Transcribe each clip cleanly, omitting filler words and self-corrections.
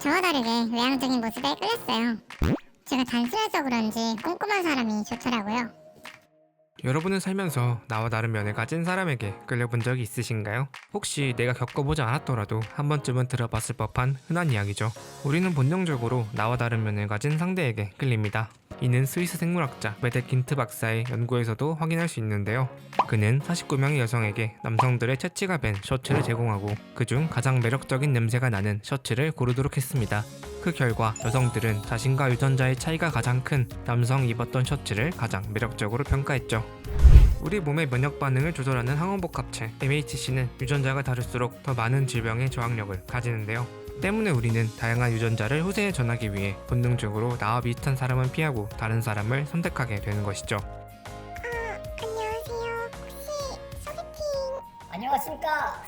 저와 다르게 외향적인 모습에 끌렸어요. 제가 단순해서 그런지 꼼꼼한 사람이 좋더라고요. 여러분은 살면서 나와 다른 면을 가진 사람에게 끌려본 적이 있으신가요? 혹시 내가 겪어보지 않았더라도 한 번쯤은 들어봤을 법한 흔한 이야기죠. 우리는 본능적으로 나와 다른 면을 가진 상대에게 끌립니다. 이는 스위스 생물학자 메데킨트 박사의 연구에서도 확인할 수 있는데요. 그는 49명의 여성에게 남성들의 채취가 밴 셔츠를 제공하고 그중 가장 매력적인 냄새가 나는 셔츠를 고르도록 했습니다. 그 결과 여성들은 자신과 유전자의 차이가 가장 큰 남성이 입었던 셔츠를 가장 매력적으로 평가했죠. 우리 몸의 면역 반응을 조절하는 항원복 합체 MHC는 유전자가 다를수록 더 많은 질병의 저항력을 가지는데요. 때문에 우리는 다양한 유전자를 후세에 전하기 위해 본능적으로 나와 비슷한 사람은 피하고 다른 사람을 선택하게 되는 것이죠. 안녕하세요. 혹시 소개팅? 안녕하십니까.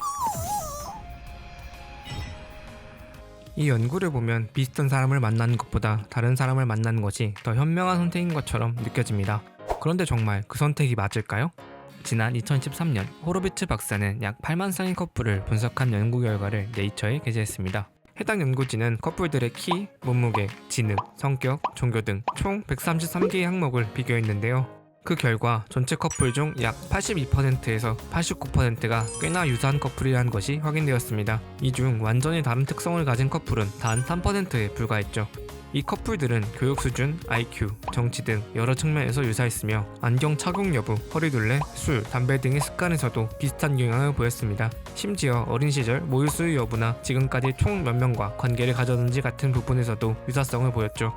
이 연구를 보면 비슷한 사람을 만나는 것보다 다른 사람을 만나는 것이 더 현명한 선택인 것처럼 느껴집니다. 그런데 정말 그 선택이 맞을까요? 지난 2013년 호로비츠 박사는 약 8만 쌍의 커플을 분석한 연구 결과를 네이처에 게재했습니다. 해당 연구진은 커플들의 키, 몸무게, 지능, 성격, 종교 등 총 133개의 항목을 비교했는데요. 그 결과 전체 커플 중 약 82%에서 89%가 꽤나 유사한 커플이라는 것이 확인되었습니다. 이 중 완전히 다른 특성을 가진 커플은 단 3%에 불과했죠. 이 커플들은 교육 수준, IQ, 정치 등 여러 측면에서 유사했으며 안경 착용 여부, 허리둘레, 술, 담배 등의 습관에서도 비슷한 경향을 보였습니다. 심지어 어린 시절 모유 수유 여부나 지금까지 총 몇 명과 관계를 가졌는지 같은 부분에서도 유사성을 보였죠.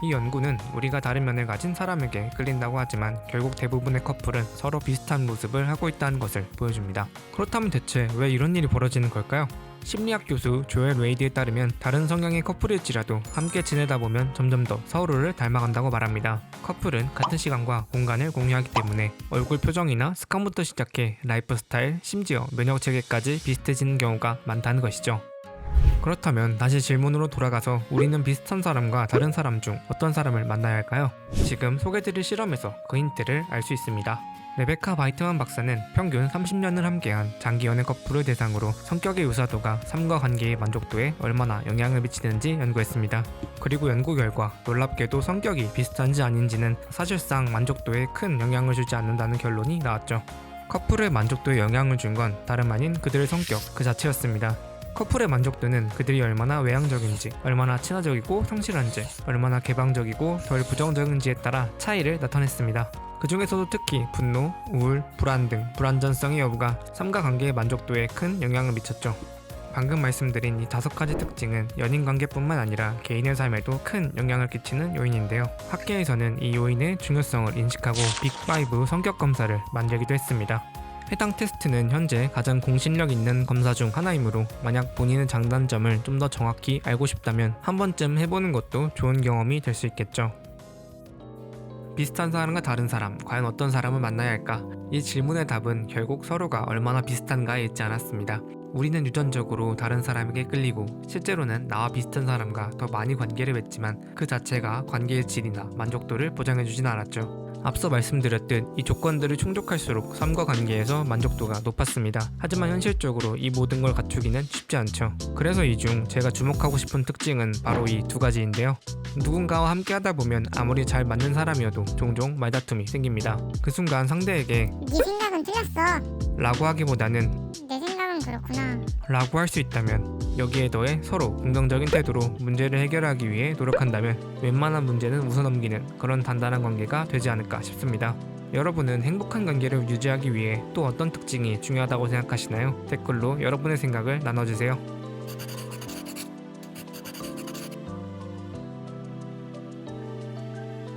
이 연구는 우리가 다른 면을 가진 사람에게 끌린다고 하지만 결국 대부분의 커플은 서로 비슷한 모습을 하고 있다는 것을 보여줍니다. 그렇다면 대체 왜 이런 일이 벌어지는 걸까요? 심리학 교수 조엘 웨이드에 따르면 다른 성향의 커플일지라도 함께 지내다 보면 점점 더 서로를 닮아간다고 말합니다. 커플은 같은 시간과 공간을 공유하기 때문에 얼굴 표정이나 습관부터 시작해 라이프 스타일, 심지어 면역 체계까지 비슷해지는 경우가 많다는 것이죠. 그렇다면 다시 질문으로 돌아가서 우리는 비슷한 사람과 다른 사람 중 어떤 사람을 만나야 할까요? 지금 소개드릴 실험에서 그 힌트를 알 수 있습니다. 레베카 바이트만 박사는 평균 30년을 함께한 장기 연애 커플을 대상으로 성격의 유사도가 삶과 관계의 만족도에 얼마나 영향을 미치는지 연구했습니다. 그리고 연구 결과 놀랍게도 성격이 비슷한지 아닌지는 사실상 만족도에 큰 영향을 주지 않는다는 결론이 나왔죠. 커플의 만족도에 영향을 준 건 다름 아닌 그들의 성격 그 자체였습니다. 커플의 만족도는 그들이 얼마나 외향적인지, 얼마나 친화적이고 성실한지, 얼마나 개방적이고 덜 부정적인지에 따라 차이를 나타냈습니다. 그 중에서도 특히 분노, 우울, 불안 등 불안전성의 여부가 삶과 관계의 만족도에 큰 영향을 미쳤죠. 방금 말씀드린 이 5가지 특징은 연인 관계뿐만 아니라 개인의 삶에도 큰 영향을 끼치는 요인인데요. 학계에서는 이 요인의 중요성을 인식하고 빅5 성격 검사를 만들기도 했습니다. 해당 테스트는 현재 가장 공신력 있는 검사 중 하나이므로 만약 본인의 장단점을 좀 더 정확히 알고 싶다면 한 번쯤 해보는 것도 좋은 경험이 될 수 있겠죠. 비슷한 사람과 다른 사람, 과연 어떤 사람을 만나야 할까? 이 질문의 답은 결국 서로가 얼마나 비슷한가에 있지 않았습니다. 우리는 유전적으로 다른 사람에게 끌리고 실제로는 나와 비슷한 사람과 더 많이 관계를 맺지만 그 자체가 관계의 질이나 만족도를 보장해주진 않았죠. 앞서 말씀드렸듯 이 조건들을 충족할수록 삶과 관계에서 만족도가 높았습니다. 하지만 현실적으로 이 모든 걸 갖추기는 쉽지 않죠. 그래서 이 중 제가 주목하고 싶은 특징은 바로 이 2가지인데요. 누군가와 함께 하다 보면 아무리 잘 맞는 사람이어도 종종 말다툼이 생깁니다. 그 순간 상대에게 네 생각은 틀렸어. 라고 하기보다는 내 생각은 그렇구나. 라고 할 수 있다면 여기에 더해 서로 긍정적인 태도로 문제를 해결하기 위해 노력한다면 웬만한 문제는 웃어넘기는 그런 단단한 관계가 되지 않을까 싶습니다. 여러분은 행복한 관계를 유지하기 위해 또 어떤 특징이 중요하다고 생각하시나요? 댓글로 여러분의 생각을 나눠주세요.